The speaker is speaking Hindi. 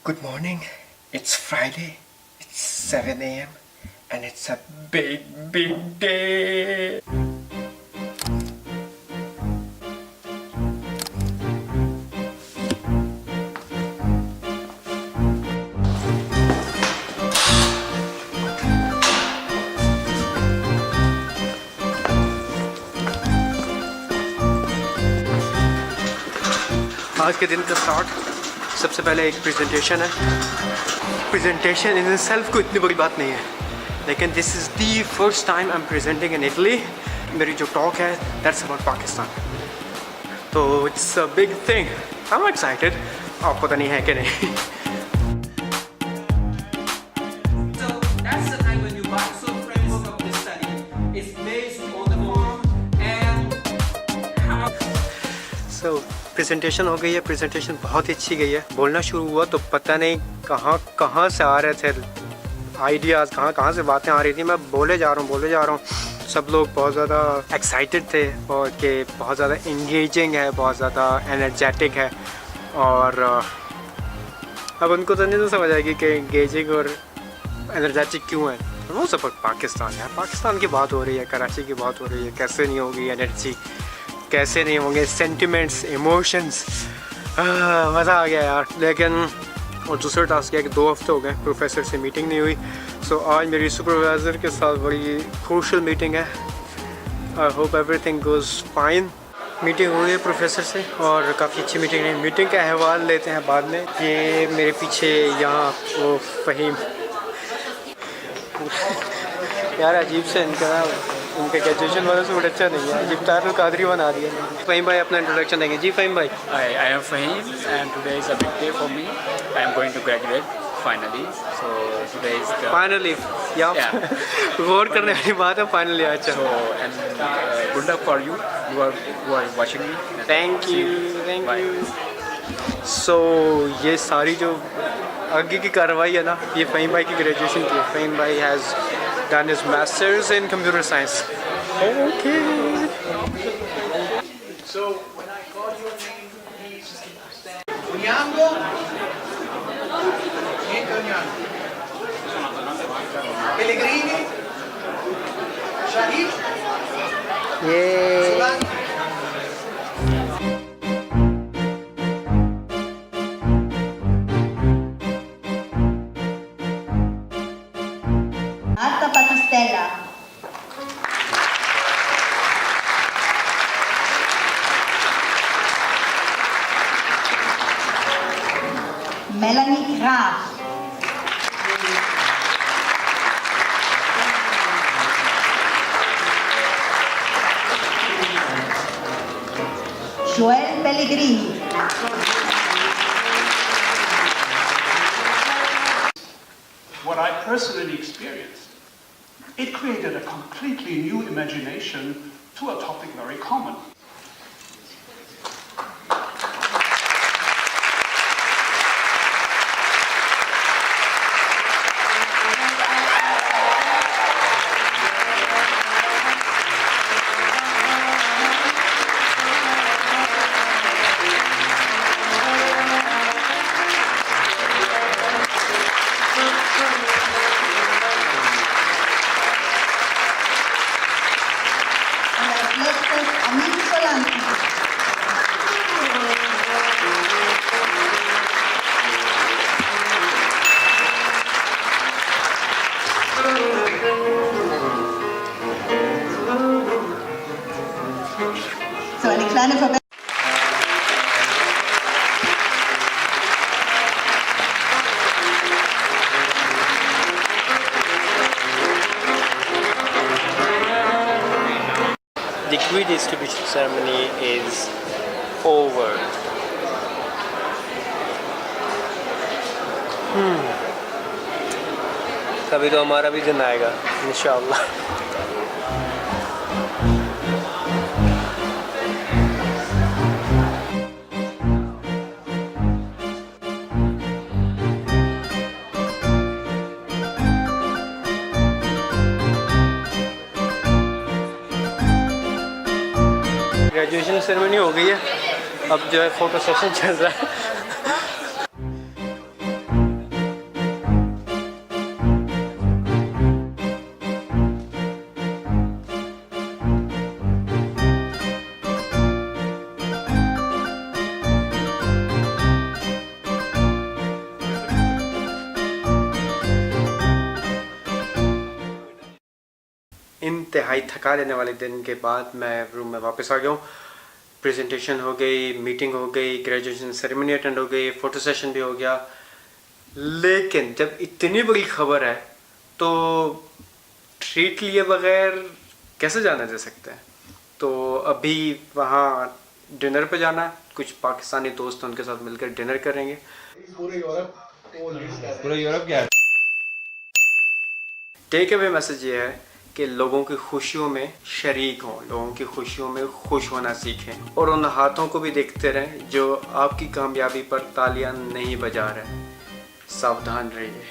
Good morning. It's Friday. It's 7 a.m. and it's a big day. आज के दिन का स्टार्ट सबसे पहले एक प्रेजेंटेशन है। प्रेजेंटेशन इन सेल्फ को इतनी बड़ी बात नहीं है, लेकिन this is the first time I am presenting in Italy. मेरी जो टॉक है दैट्स अबाउट पाकिस्तान, तो it's a big thing. I am excited. आप पता नहीं है कि नहीं। प्रेजेंटेशन हो गई है। प्रेजेंटेशन बहुत ही अच्छी गई है। बोलना शुरू हुआ तो पता नहीं कहाँ से आ रहे थे आइडियाज़, कहाँ से बातें आ रही थी। मैं बोले जा रहा हूँ। सब लोग बहुत ज़्यादा एक्साइटेड थे और कि बहुत ज़्यादा इंगेजिंग है, बहुत ज़्यादा एनर्जेटिक है। और अब उनको तो नहीं समझ आएगी कि इंगेजिंग और एनर्जेटिक क्यों है। वो सब पाकिस्तान है। पाकिस्तान की बात हो रही है, कराची की बात हो रही है। कैसे नहीं होगी एनर्जी, कैसे नहीं होंगे सेंटिमेंट्स, इमोशंस। मज़ा आ गया यार। लेकिन और दूसरा टास्क है कि 2 हफ्ते हो गए प्रोफेसर से मीटिंग नहीं हुई। सो आज मेरी सुपरवाइज़र के साथ बड़ी क्रूशल मीटिंग है। I hope everything goes fine. Meeting हुई है प्रोफेसर से और काफ़ी अच्छी मीटिंग है। मीटिंग का अहवाल लेते हैं बाद में। ये मेरे पीछे यहाँ वो फ़हीम यार अजीब से उनके ग्रेजुएशन वालों से बड़ा अच्छा नहीं है। इफ्तार कादरी बना दिया। फ़हीम भाई अपना इंट्रोडक्शन देंगे। जी फ़हीम भाई। I am Fahim and today is a big day for me. I am going to graduate finally. So today is the finally गौर करने वाली बात है। फाइनली अच्छा। so and good luck for you. You are watching me. Thank you. So ये सारी जो आगे की कार्रवाई है ना, ये फ़हीम भाई की ग्रेजुएशन की। फ़हीम भाई has done his masters in computer science. Okay. So when I call your name, please stand. Onyango. Niente Onyango. Pellegrini. Shahid. Yay. Solani. Marta Battistella. Melanie Graf. Joel Pellegrini. What I personally experienced, it created a completely new imagination to a topic very common. Amin Solani. So eine kleine Verbesserung. Degree distribution ceremony is over. कभी तो हमारा भी दिन आएगा इंशाअल्लाह। ग्रेजुएशन सेरेमनी हो गई है, अब जो है फोटो सेशन चल रहा है। इंतहाई थका देने वाले दिन के बाद मैं रूम में वापस आ गया हूँ। प्रेजेंटेशन हो गई, मीटिंग हो गई, ग्रेजुएशन सेरेमनी अटेंड हो गई, फ़ोटो सेशन भी हो गया। लेकिन जब इतनी बड़ी खबर है तो ट्रीट लिए बगैर कैसे जाना जा सकता है। तो अभी वहाँ डिनर पे जाना है, कुछ पाकिस्तानी दोस्त हैं, उनके साथ मिलकर डिनर करेंगे। पूरा यूरोप क्या टेक अवे मैसेज ये है कि लोगों की खुशियों में शरीक हों, लोगों की खुशियों में खुश होना सीखें और उन हाथों को भी देखते रहें जो आपकी कामयाबी पर तालियां नहीं बजा रहे। सावधान रहिए।